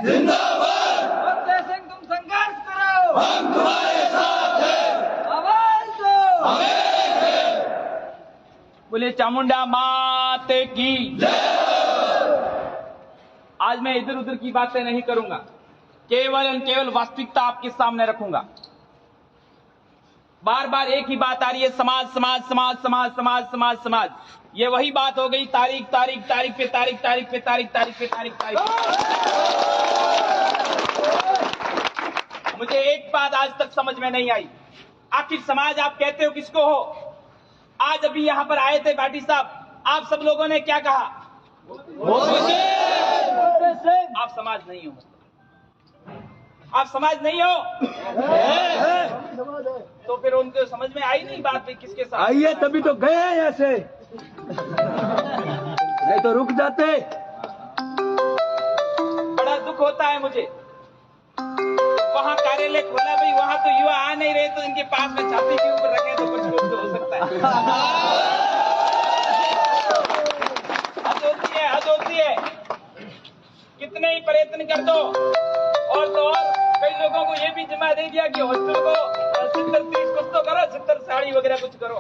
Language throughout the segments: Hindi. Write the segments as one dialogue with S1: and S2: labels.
S1: जिंदाबाद।
S2: फतेह सिंह तुम संघर्ष करो,
S1: हम तुम्हारे साथ हैं।
S2: आवाज दो,
S1: हमें
S3: बोले चामुंडा माते की
S1: जय।
S3: आज मैं इधर उधर की बातें नहीं करूंगा, केवल और केवल वास्तविकता आपके सामने रखूंगा। बार बार एक ही बात आ रही है, समाज समाज समाज समाज समाज समाज समाज। ये वही बात हो गई, तारीख तारीख तारीख पे तारीख तारीख पे तारीख तारीख पे तारीख तारीख। मुझे एक बात आज तक समझ में नहीं आई, आखिर समाज आप कहते हो किसको हो? आज अभी यहां पर आए थे भाटी साहब, आप सब लोगों ने क्या कहा? आप समाज नहीं हो, आप समाज नहीं हो, तो फिर उनको समझ में आई नहीं बात भी किसके साथ
S4: आई है, तभी तो गए हैं ऐसे, नहीं तो रुक जाते।
S3: बड़ा दुख होता है मुझे। वहां कार्यालय खोला भाई, वहां तो युवा आ नहीं रहे, तो इनके पास में छाती के ऊपर रखे तो कुछ तो हो सकता है। हद होती है, हद होती है। कितने ही प्रयत्न कर दो, और तो और कई लोगों को ये भी जिम्मा दे दिया कि हॉस्टल को 70-30 कुछ तो करो, 70 साड़ी वगैरह कुछ करो।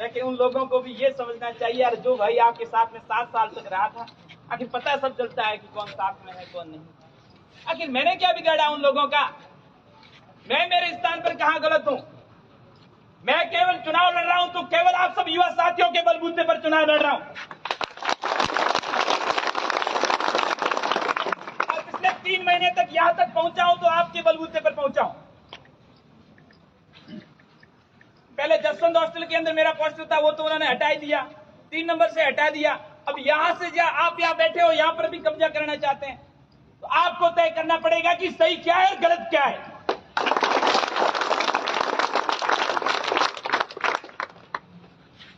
S3: लेकिन उन लोगों को भी ये समझना चाहिए यार, जो भाई आपके साथ में 7 साल तक रहा था, आखिर पता सब चलता है कि कौन साथ में है कौन नहीं। आखिर मैंने क्या बिगाड़ा उन लोगों का? मैं मेरे स्थान पर कहां गलत हूं? मैं केवल चुनाव लड़ रहा हूं तो केवल आप सब युवा साथियों के बलबूते पर चुनाव लड़ रहा हूं। 3 महीने तक यहां तक पहुंचा हूं तो आपके बलबूते पर पहुंचा हूं। पहले जसवंत हॉस्टल के अंदर मेरा पोस्टर था, वो तो उन्होंने हटा ही दिया, 3 नंबर से हटा दिया। अब यहां से आप यहां बैठे हो, यहां पर भी कब्जा करना चाहते हैं, तो आपको तय करना पड़ेगा कि सही क्या है और गलत क्या है।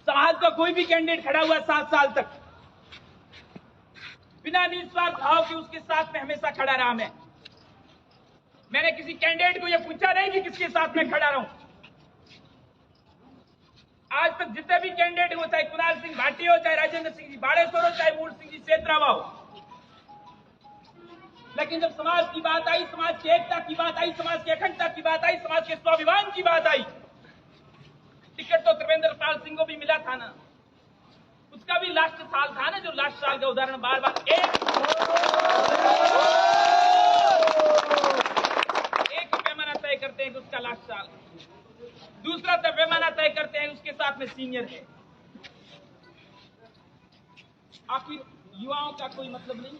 S3: समाज का कोई भी कैंडिडेट खड़ा हुआ 7 साल तक बिना निस्वार्थ भाव के उसके साथ में हमेशा खड़ा रहा। मैंने किसी कैंडिडेट को यह पूछा नहीं कि किसके साथ में खड़ा रहूं। आज तक जितने भी कैंडिडेट हो, चाहे कुणाल सिंह भाटी हो, चाहे राजेंद्र सिंह जी बाड़ेश्वर हो, चाहे मूल सिंह जी सेतरावा हो, लेकिन जब समाज की बात आई, समाज की एकता की बात आई, समाज की अखंडता की बात आई, समाज के स्वाभिमान की बात आई, टिकट तो त्रिवेंद्र पाल सिंह को भी मिला था ना, उसका भी लास्ट साल था ना, जो लास्ट साल का उदाहरण बार बार एक पैमाना तय करते हैं कि उसका लास्ट साल, दूसरा तब पैमाना तय करते हैं उसके साथ में सीनियर है। आखिर युवाओं का कोई मतलब नहीं।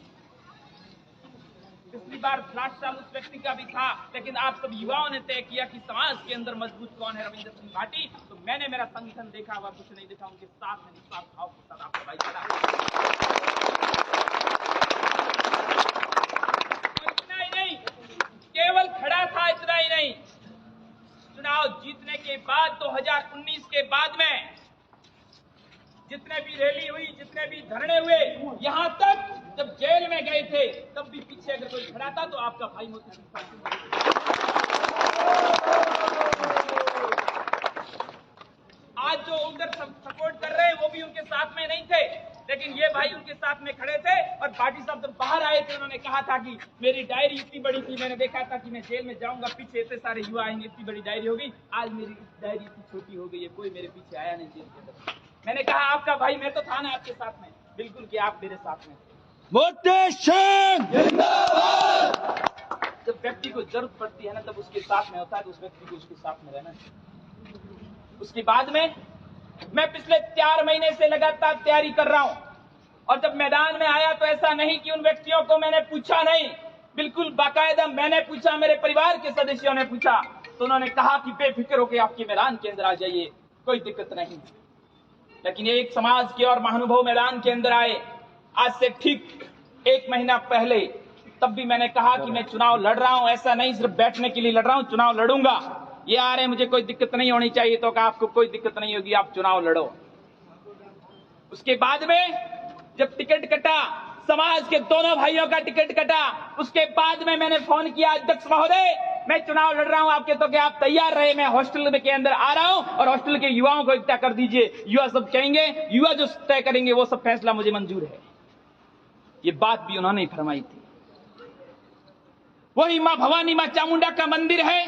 S3: पिछली बार लास्ट साल उस व्यक्ति का भी था, लेकिन आप सब युवाओं ने तय किया कि समाज के अंदर मजबूत कौन है, रविंद्र सिंह भाटी। तो मैंने मेरा संगठन देखा हुआ कुछ नहीं देखा, उनके साथ में निस्वार्थ भाव के साथ आपका भाईचारा। और इतना ही नहीं, केवल खड़ा था इतना ही नहीं, चुनाव जीतने के बाद 2019 के बाद में जितने भी रैली हुई, जितने भी धरने हुए, यहां तक जब जेल में गए थे तब भी पीछे अगर कोई खड़ा था तो आपका भाई मोती सिंह आज जो उधर सपोर्ट कर रहे हैं वो भी उनके साथ में नहीं थे, लेकिन ये भाई उनके साथ में खड़े थे। और भाटी साहब जब बाहर आए थे उन्होंने कहा था कि मेरी डायरी इतनी बड़ी थी, मैंने देखा था कि मैं जेल में जाऊंगा, पीछे इतने सारे युवा आएंगे, इतनी बड़ी डायरी हो गई। आज मेरी डायरी इतनी छोटी हो गई है, कोई मेरे पीछे आया नहीं जेल के अंदर। मैंने कहा आपका भाई, मैं तो था ना आपके साथ में, बिल्कुल कि आप मेरे साथ में।
S4: फतेह सिंह
S1: जिंदाबाद।
S3: जब व्यक्ति को जरूरत पड़ती है ना, तब उसके साथ में होता है, तो उस व्यक्ति को उसके साथ में रहना। उसके बाद में मैं पिछले 4 महीने से लगातार तैयारी कर रहा हूं, और जब मैदान में आया तो ऐसा नहीं कि उन व्यक्तियों को मैंने पूछा नहीं, बिल्कुल बाकायदा मैंने पूछा, मेरे परिवार के सदस्यों ने पूछा, तो उन्होंने कहा कि बेफिक्र होकर आपके मैदान के अंदर आ जाइए, कोई दिक्कत नहीं। लेकिन एक समाज के और महानुभव मैदान के अंदर आए आज से ठीक 1 महीना पहले, तब भी मैंने कहा कि मैं चुनाव लड़ रहा हूं, ऐसा नहीं सिर्फ बैठने के लिए लड़ रहा हूं, चुनाव लड़ूंगा। ये आ रहे मुझे कोई दिक्कत नहीं होनी चाहिए, तो कहा आपको कोई दिक्कत नहीं होगी, आप चुनाव लड़ो। उसके बाद में जब टिकट कटा, समाज के दोनों भाइयों का टिकट कटा, उसके बाद में मैंने फोन किया, अध्यक्ष महोदय मैं चुनाव लड़ रहा हूं आपके, तो क्या आप तैयार रहे? मैं हॉस्टल के अंदर आ रहा हूं और हॉस्टल के युवाओं को इकट्ठा कर दीजिए, युवा सब कहेंगे, युवा जो तय करेंगे वो सब फैसला मुझे मंजूर है। ये बात भी उन्होंने फरमाई थी। वही मां भवानी, मां चामुंडा का मंदिर है।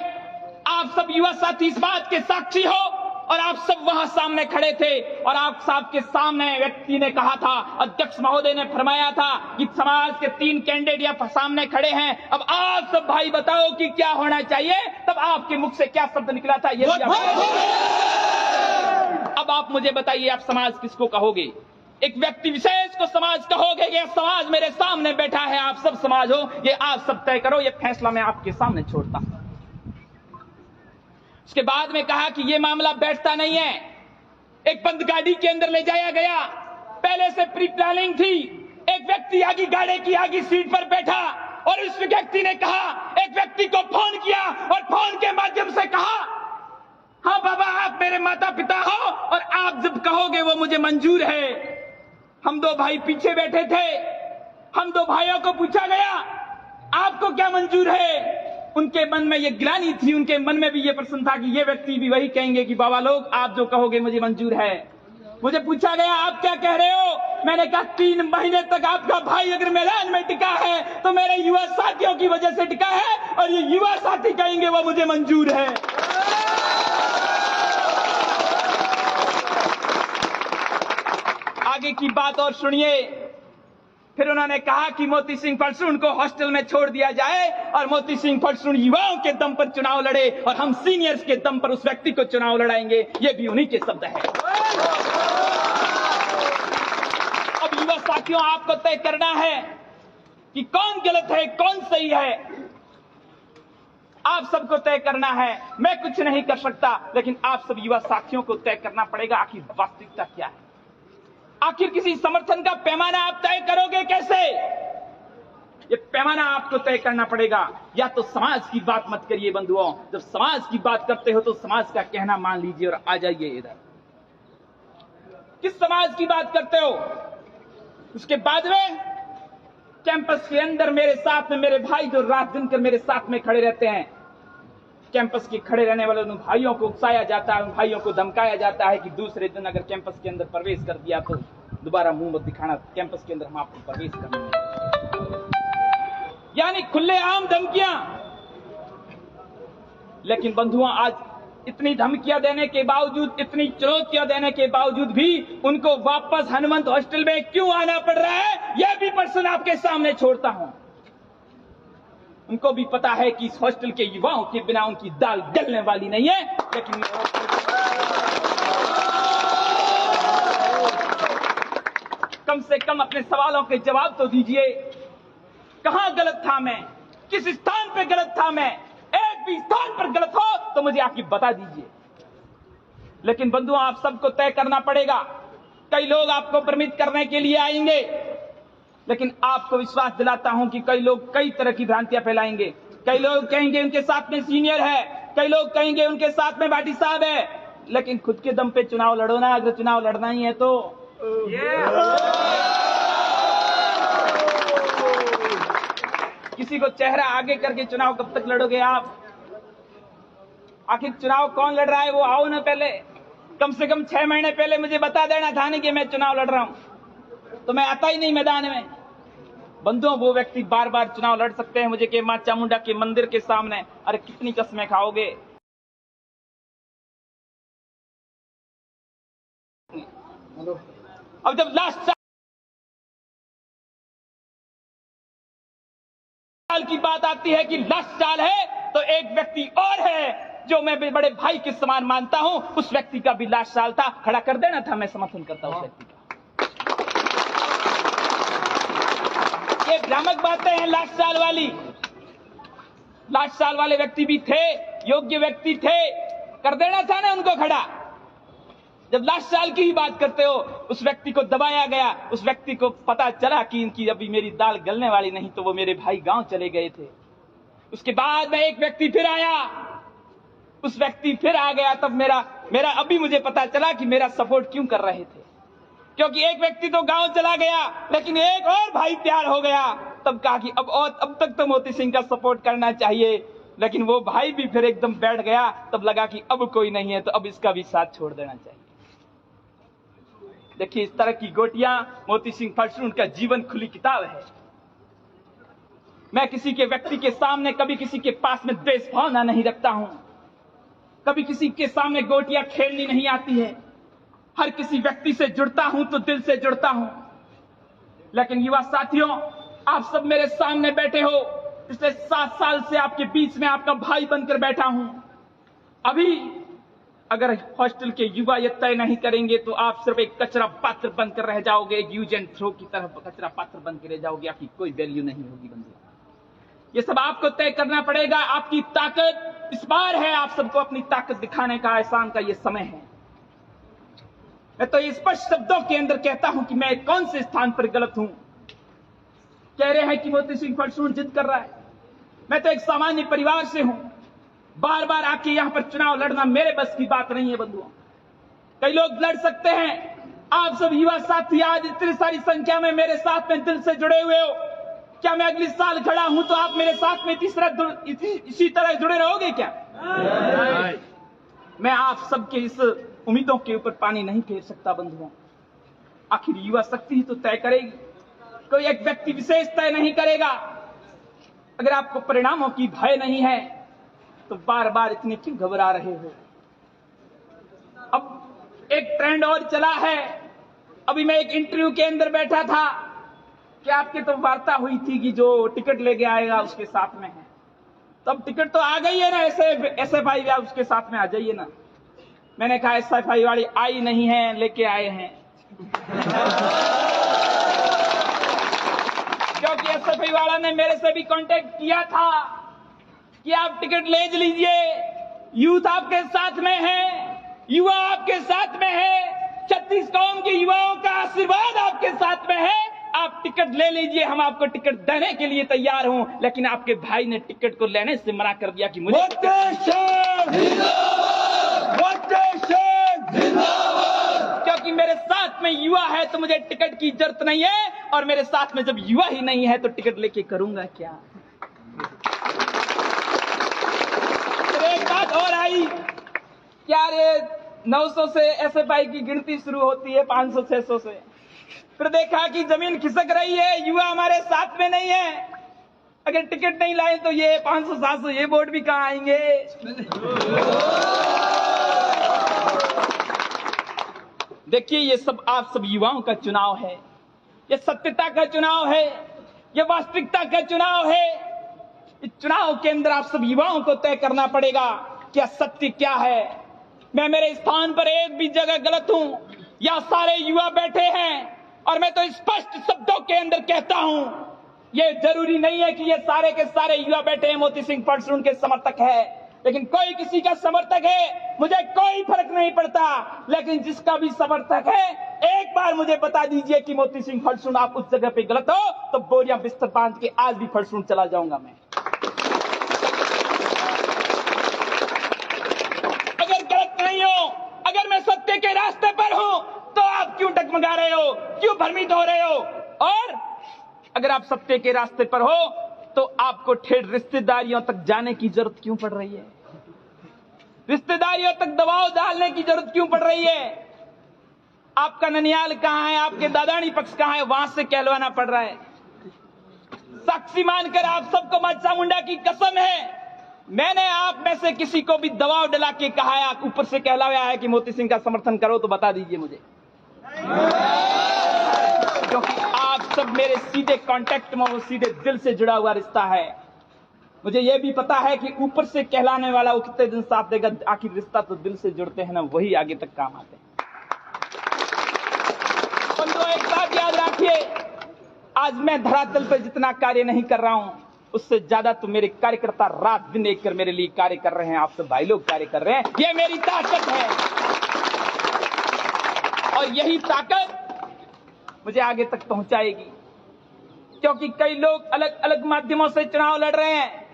S3: आप सब युवा साथी इस बात के साक्षी हो और आप सब वहां सामने खड़े थे और आप साहब के सामने व्यक्ति ने कहा था, अध्यक्ष महोदय ने फरमाया था कि समाज के 3 कैंडिडेट यहाँ सामने खड़े हैं, अब आप सब भाई बताओ कि क्या होना चाहिए। तब आपके मुख से क्या शब्द निकला था ये अब आप मुझे बताइए, आप समाज किसको कहोगे? एक व्यक्ति विशेष को समाज कहोगे? ये समाज मेरे सामने बैठा है, आप सब समाज हो, ये आप सब तय करो, ये फैसला मैं आपके सामने छोड़ता हूं। उसके बाद में कहा कि ये मामला बैठता नहीं है। एक बंद गाड़ी के अंदर ले जाया गया, पहले से प्री प्लानिंग थी। एक व्यक्ति आगे गाड़ी की आगे सीट पर बैठा और उस व्यक्ति ने कहा, एक व्यक्ति को फोन किया और फोन के माध्यम से कहा, हाँ बाबा आप मेरे माता पिता हो और आप जब कहोगे वो मुझे मंजूर है। हम 2 भाई पीछे बैठे थे, हम 2 भाइयों को पूछा गया आपको क्या मंजूर है? उनके मन में ये ग्लानि थी, उनके मन में भी ये प्रश्न था कि ये व्यक्ति भी वही कहेंगे कि बाबा लोग आप जो कहोगे मुझे मंजूर है। मुझे पूछा गया आप क्या कह रहे हो? मैंने कहा 3 महीने तक आपका भाई अगर मैदान में टिका है तो मेरे युवा साथियों की वजह से टिका है और ये युवा साथी कहेंगे वो मुझे मंजूर है। आगे की बात और सुनिए। फिर उन्होंने कहा कि मोती सिंह फलसून को हॉस्टल में छोड़ दिया जाए और मोती सिंह फलसून युवाओं के दम पर चुनाव लड़े और हम सीनियर्स के दम पर उस व्यक्ति को चुनाव लड़ाएंगे। ये भी उन्हीं के शब्द है। अब युवा साथियों आपको तय करना है कि कौन गलत है कौन सही है। आप सबको तय करना है, मैं कुछ नहीं कर सकता, लेकिन आप सब युवा साथियों को तय करना पड़ेगा आखिर वास्तविकता क्या है। आखिर किसी समर्थन का पैमाना आप तय करोगे कैसे? ये पैमाना आपको तय करना पड़ेगा। या तो समाज की बात मत करिए बंधुओं, जब समाज की बात करते हो तो समाज का कहना मान लीजिए और आ जाइए इधर। किस समाज की बात करते हो? उसके बाद में कैंपस के अंदर मेरे साथ में मेरे भाई जो रात दिन कर मेरे साथ में खड़े रहते हैं, कैंपस के खड़े रहने वाले उन भाइयों को उकसाया जाता है, उन भाइयों को धमकाया जाता है कि दूसरे दिन अगर कैंपस के अंदर प्रवेश कर दिया तो दोबारा मुंह मत दिखाना, कैंपस के अंदर हम आपको प्रवेश करने, यानी खुलेआम धमकियां। लेकिन बंधुओं आज इतनी धमकियां देने के बावजूद, इतनी चुनौतियां देने के बावजूद भी उनको वापस हनुमंत हॉस्टल में क्यों आना पड़ रहा है, यह भी प्रश्न आपके सामने छोड़ता हूं। उनको भी पता है कि इस हॉस्टल के युवाओं के बिना उनकी दाल गलने वाली नहीं है, लेकिन कम से कम अपने सवालों के जवाब तो दीजिए। कहां गलत था मैं? किस स्थान पे गलत था मैं? एक भी स्थान पर गलत हो तो मुझे आके बता दीजिए। लेकिन बंधुओं आप सबको तय करना पड़ेगा। कई लोग आपको भ्रमित करने के लिए आएंगे, लेकिन आपको विश्वास दिलाता हूं कि कई लोग कई तरह की भ्रांतियां फैलाएंगे। कई लोग कहेंगे उनके साथ में सीनियर है, कई लोग कहेंगे उनके साथ में भाटी साहब है, लेकिन खुद के दम पे चुनाव लड़ो ना। अगर चुनाव लड़ना ही है तो किसी को चेहरा आगे करके चुनाव कब तक लड़ोगे आप? आखिर चुनाव कौन लड़ रहा है वो आओ ना, पहले कम से कम 6 महीने पहले मुझे बता देना था नहीं कि मैं चुनाव लड़ रहा हूं, तो मैं आता ही नहीं मैदान में। बंधुओं वो व्यक्ति बार बार चुनाव लड़ सकते हैं मुझे कि मां चामुंडा के मंदिर के सामने, अरे कितनी कसमें खाओगे। अब जब लास्ट साल की बात आती है कि लास्ट साल है, तो एक व्यक्ति और है जो मैं बड़े भाई के समान मानता हूं, उस व्यक्ति का भी लास्ट साल था। खड़ा कर देना था, मैं समर्थन करता हूं उस व्यक्ति का। ये भ्रामक बातें हैं लास्ट साल वाली। लास्ट साल वाले व्यक्ति भी थे, योग्य व्यक्ति थे, कर देना था ना उनको खड़ा। जब लास्ट साल की ही बात करते हो, उस व्यक्ति को दबाया गया, उस व्यक्ति को पता चला कि इनकी अभी मेरी दाल गलने वाली नहीं, तो वो मेरे भाई गांव चले गए थे। उसके बाद में एक व्यक्ति फिर आया, उस व्यक्ति फिर आ गया, तब मेरा अभी मुझे पता चला कि मेरा सपोर्ट क्यों कर रहे थे। क्योंकि एक व्यक्ति तो गांव चला गया, लेकिन एक और भाई तैयार हो गया। तब कहा कि अब तक तो मोती सिंह का सपोर्ट करना चाहिए, लेकिन वो भाई भी फिर एकदम बैठ गया। तब लगा कि अब कोई नहीं है, तो अब इसका भी साथ छोड़ देना चाहिए। देखिए, इस तरह की गोटियां मोती सिंह फड़सून का जीवन खुली किताब है। मैं किसी के व्यक्ति के सामने कभी किसी के पास में द्वेष भावना नहीं रखता हूं, कभी किसी के सामने गोटियां खेलनी नहीं आती है। हर किसी व्यक्ति से जुड़ता हूं तो दिल से जुड़ता हूं। लेकिन युवा साथियों, आप सब मेरे सामने बैठे हो, पिछले 7 साल से आपके बीच में आपका भाई बनकर बैठा हूं। अभी अगर हॉस्टल के युवा ये तय नहीं करेंगे तो आप सिर्फ एक कचरा पात्र बनकर रह जाओगे, एक यूज एंड थ्रो की तरह कचरा पात्र बनकर रह जाओगे, आपकी कोई वैल्यू नहीं होगी बंधु। ये सब आपको तय करना पड़ेगा। आपकी ताकत इस बार है, आप सबको अपनी ताकत दिखाने का, एहसान का ये समय है। मैं तो स्पष्ट शब्दों के अंदर कहता हूं कि मैं कौन से स्थान पर गलत हूं। कह रहे हैं कि मोती सिंह फड़सून जिद कर रहा है। मैं तो एक सामान्य परिवार से हूं। बार बार आके यहां पर चुनाव लड़ना मेरे बस की बात नहीं है बंधुओं। कई लोग लड़ सकते हैं। आप सब युवा साथी आज इतनी सारी संख्या में मेरे साथ में दिल से जुड़े हुए हो। क्या मैं अगले साल खड़ा हूं तो आप मेरे साथ में इसी तरह जुड़े रहोगे क्या? मैं आप सबके इस उम्मीदों के ऊपर पानी नहीं फेर सकता बंधुओं। आखिर युवा शक्ति ही तो तय करेगी, कोई एक व्यक्ति विशेष तय नहीं करेगा। अगर आपको परिणामों की भय नहीं है तो बार बार इतने क्यों घबरा रहे हो? अब एक ट्रेंड और चला है। अभी मैं एक इंटरव्यू के अंदर बैठा था कि आपकी तो वार्ता हुई थी कि जो टिकट लेके आएगा उसके साथ में है। तब टिकट तो आ गई है ना, SFI या उसके साथ में आ जाइए ना। मैंने कहा SFI वाली आई नहीं है, लेके आए हैं। क्योंकि SFI वाला ने मेरे से भी कांटेक्ट किया था कि आप टिकट ले लीजिए, यूथ आपके साथ में है, युवा आपके साथ में है, 36 कौम के युवाओं का आशीर्वाद आपके साथ में है। आप टिकट ले लीजिए, हम आपको टिकट देने के लिए तैयार हूं। लेकिन आपके भाई ने टिकट को लेने से मना कर दिया कि मुझे क्योंकि मेरे साथ में युवा है तो मुझे टिकट की जरूरत नहीं है, और मेरे साथ में जब युवा ही नहीं है तो टिकट लेके करूंगा क्या? तो एक बात और आई, क्या रे 900 से SFI की गिनती शुरू होती है, 500-600 से। फिर देखा कि जमीन खिसक रही है, युवा हमारे साथ में नहीं है। अगर टिकट नहीं लाए तो ये 500-700 ये वोट भी कहां आएंगे? देखिए, ये सब आप सब युवाओं का चुनाव है, ये सत्यता का चुनाव है, ये वास्तविकता का चुनाव है। इस चुनाव के अंदर आप सब युवाओं को तय करना पड़ेगा क्या सत्य क्या है। मैं मेरे स्थान पर एक भी जगह गलत हूं, या सारे युवा बैठे हैं, और मैं तो स्पष्ट शब्दों के अंदर कहता हूं, ये जरूरी नहीं है कि ये सारे के सारे युवा बैठे हैं मोती सिंह फड़सून के समर्थक है। लेकिन कोई किसी का समर्थक है, मुझे कोई फर्क नहीं पड़ता। लेकिन जिसका भी समर्थक है, एक बार मुझे बता दीजिए कि मोती सिंह फड़सून आप उस जगह पे गलत हो, तो बोरियां बिस्तर बांध के आज भी फड़सून चला जाऊंगा मैं। अगर गलत नहीं हो, अगर मैं सत्य के रास्ते पर हूं, तो आप क्यों डगमगा रहे हो, क्यों भ्रमित हो रहे हो? और अगर आप सत्य के रास्ते पर हो तो आपको ठेठ रिश्तेदारियों तक जाने की जरूरत क्यों पड़ रही है? रिश्तेदारियों तक दबाव डालने की जरूरत क्यों पड़ रही है? आपका ननियाल कहां है, आपके दादानी पक्ष कहां है, वहां से कहलवाना पड़ रहा है। साक्षी मानकर आप सबको मां चामुंडा की कसम है, मैंने आप में से किसी को भी दबाव डला के कहा है, ऊपर से कहलाया है कि मोती सिंह का समर्थन करो, तो बता दीजिए मुझे। क्योंकि आप सब मेरे सीधे कांटेक्ट में हो, सीधे दिल से जुड़ा हुआ रिश्ता है। मुझे यह भी पता है कि ऊपर से कहलाने वाला वो कितने दिन साथ देगा, आखिर रिश्ता तो दिल से जुड़ते हैं ना, वही आगे तक काम आते हैं। बंधुओं, एक बात याद रखिए, आज मैं धरातल पर जितना कार्य नहीं कर रहा हूं, उससे ज्यादा तो मेरे कार्यकर्ता रात दिन एक कर मेरे लिए कार्य कर रहे हैं। आप सब भाई लोग कार्य कर रहे हैं, ये मेरी ताकत है, और यही ताकत मुझे आगे तक पहुंचाएगी। क्योंकि कई लोग अलग अलग माध्यमों से चुनाव लड़ रहे हैं,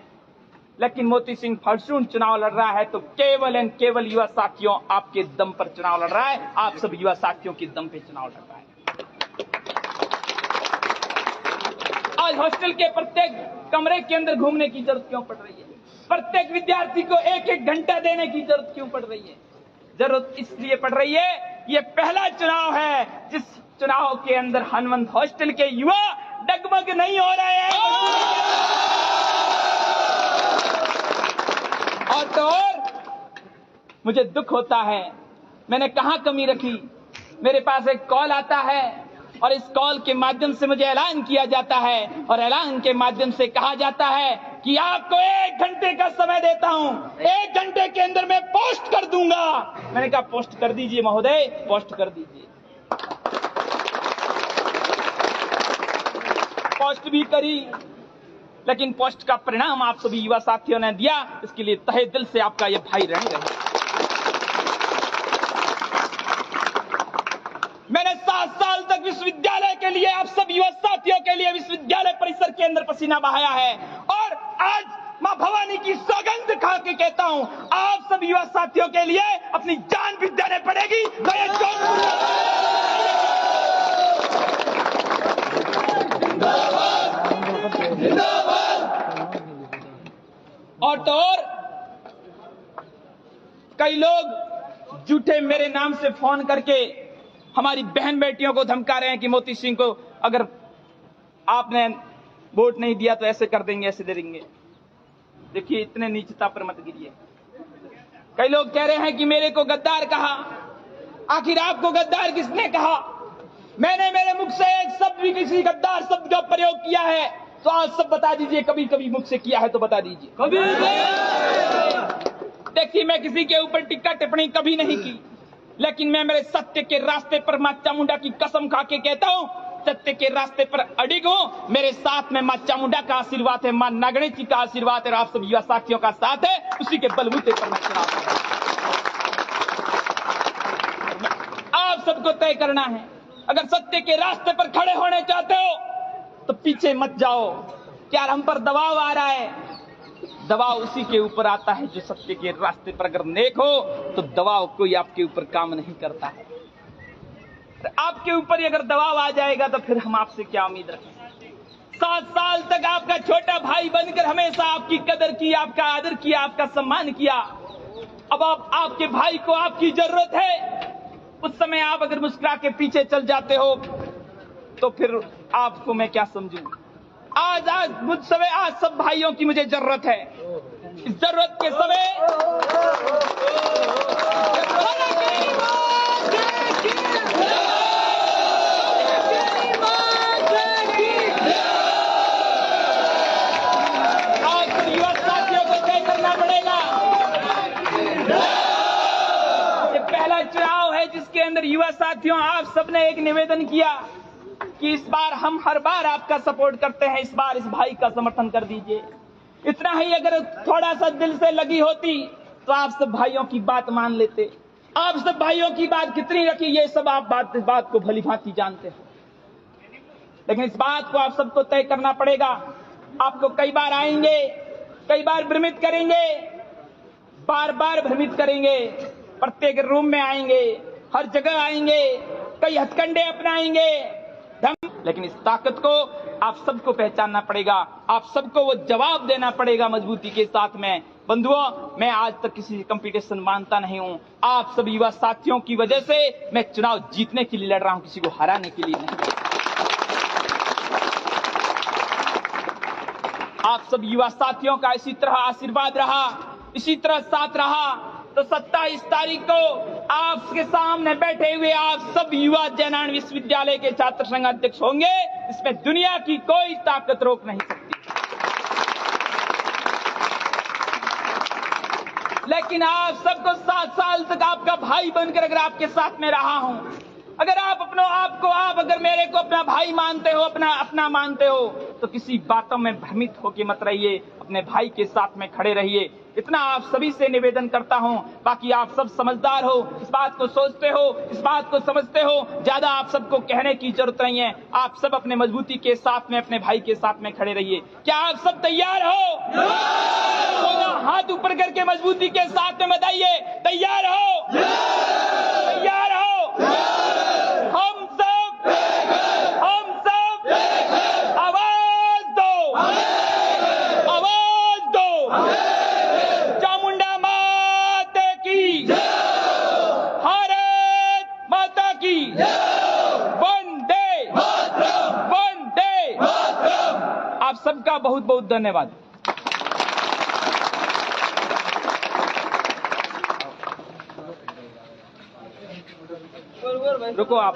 S3: लेकिन मोती सिंह फड़सून चुनाव लड़ रहा है तो केवल एंड केवल युवा साथियों आपके दम पर चुनाव लड़ रहा है। आप सब युवा साथियों के दम पे चुनाव लड़ रहा है। आज हॉस्टल के प्रत्येक कमरे के अंदर घूमने की जरूरत क्यों पड़ रही है? प्रत्येक विद्यार्थी को 1-1 घंटा देने की जरूरत क्यों पड़ रही है? जरूरत इसलिए पड़ रही है, ये पहला चुनाव है जिस चुनाव के अंदर हनुमंत हॉस्टल के युवा डगमग नहीं हो रहे हैं। और तो और मुझे दुख होता है, मैंने कहां कमी रखी। मेरे पास एक कॉल आता है और इस कॉल के माध्यम से मुझे ऐलान किया जाता है और ऐलान के माध्यम से कहा जाता है कि आपको 1 घंटे का समय देता हूं, 1 घंटे के अंदर मैं पोस्ट कर दूंगा। मैंने कहा पोस्ट कर दीजिए महोदय, पोस्ट कर दीजिए। पोस्ट भी करी, लेकिन पोस्ट का परिणाम आप सभी युवा साथियों ने दिया, इसके लिए तहे दिल से आपका यह भाई ऋणी रहे। मैंने 7 साल तक विश्वविद्यालय के लिए, आप सब युवा साथियों के लिए विश्वविद्यालय परिसर के अंदर पसीना बहाया है और आज मां भवानी की सौगंध खा के कहता हूं, आप सब युवा साथियों के लिए अपनी जान भी देने पड़ेगी। और तो और कई लोग झूठे मेरे नाम से फोन करके हमारी बहन बेटियों को धमका रहे हैं कि मोती सिंह को अगर आपने वोट नहीं दिया तो ऐसे कर देंगे, ऐसे दे देंगे। देखिए, इतने नीचता पर मत गिरिए। कई लोग कह रहे हैं कि मेरे को गद्दार कहा। आखिर आपको गद्दार किसने कहा? मैंने मेरे मुख से एक शब्द भी किसी गद्दार शब्द का प्रयोग किया है तो आज सब बता दीजिए, कभी कभी मुख से किया है तो बता दीजिए। कभी देखिए, मैं किसी के ऊपर टिक्का टिप्पणी कभी नहीं की, लेकिन मैं मेरे सत्य के रास्ते पर मां चामुंडा की कसम खा के कहता हूं, सत्य के रास्ते पर अडिग हूं। मेरे साथ में मां चामुंडा का आशीर्वाद है, मां नागणेश जी का आशीर्वाद है, आप सब युवा साथियों का साथ है, उसी के बलबूते पर मैं चुनाव कर रहा हूं। आप सबको तय करना है, अगर सत्य के रास्ते पर खड़े होने चाहते हो तो पीछे मत जाओ। क्या हम पर दबाव आ रहा है? दबाव उसी के ऊपर आता है जो सत्य के रास्ते पर अगर नेक हो, तो दबाव कोई आपके ऊपर काम नहीं करता है। तो आपके ऊपर अगर दबाव आ जाएगा तो फिर हम आपसे क्या उम्मीद रखें? 7 साल तक आपका छोटा भाई बनकर हमेशा आपकी कदर की, आपका आदर किया, आपका सम्मान किया। अब आपके भाई को आपकी जरूरत है, उस समय आप अगर मुस्कुरा के पीछे चल जाते हो तो फिर आपको मैं क्या समझूं? आज सब भाइयों की मुझे जरूरत है। इस जरूरत के समय आज युवा साथियों को तय करना पड़ेगा। ये पहला चुनाव है जिसके अंदर युवा साथियों आप सबने एक निवेदन किया कि इस बार हम हर बार आपका सपोर्ट करते हैं, इस बार इस भाई का समर्थन कर दीजिए। इतना ही अगर थोड़ा सा दिल से लगी होती तो आप सब भाइयों की बात मान लेते। आप सब भाइयों की बात कितनी रखी ये सब आप बात को भली भांति जानते हो, लेकिन इस बात को आप सबको तय करना पड़ेगा। आपको कई बार आएंगे, कई बार भ्रमित करेंगे, बार बार भ्रमित करेंगे, प्रत्येक रूम में आएंगे, हर जगह आएंगे, कई हथकंडे अपनाएंगे, लेकिन इस ताकत को आप सबको पहचानना पड़ेगा, आप सबको वो जवाब देना पड़ेगा मजबूती के साथ में। बंधुओं, मैं आज तक किसी कंपटीशन मानता नहीं हूं। आप सब युवा साथियों की वजह से मैं चुनाव जीतने के लिए लड़ रहा हूं, किसी को हराने के लिए नहीं। आप सब युवा साथियों का इसी तरह आशीर्वाद रहा, इसी तरह साथ रहा तो 27 तारीख को आपके सामने बैठे हुए आप सब युवा जयनारायण विश्वविद्यालय के छात्र संघ अध्यक्ष होंगे। इसमें दुनिया की कोई ताकत रोक नहीं सकती। लेकिन आप सबको 7 साल तक आपका भाई बनकर अगर आपके साथ में रहा हूं, अगर आप अगर मेरे को अपना भाई मानते हो, अपना मानते हो, तो किसी बातों में भ्रमित होकर मत रहिए, अपने भाई के साथ में खड़े रहिए। इतना आप सभी से निवेदन करता हूं। बाकी आप सब समझदार हो, इस बात को सोचते हो, इस बात को समझते हो, ज्यादा आप सबको कहने की जरूरत नहीं है। आप सब अपने मजबूती के साथ में अपने भाई के साथ में खड़े रहिए। क्या आप सब तैयार हो? हाथ ऊपर करके मजबूती के साथ में बताइए, तैयार हो? तैयार हो? हम सब आवाज दो, आवाज दो। चामुंडा माता की, भारत माता की। आप सबका बहुत बहुत धन्यवाद। रुको आप।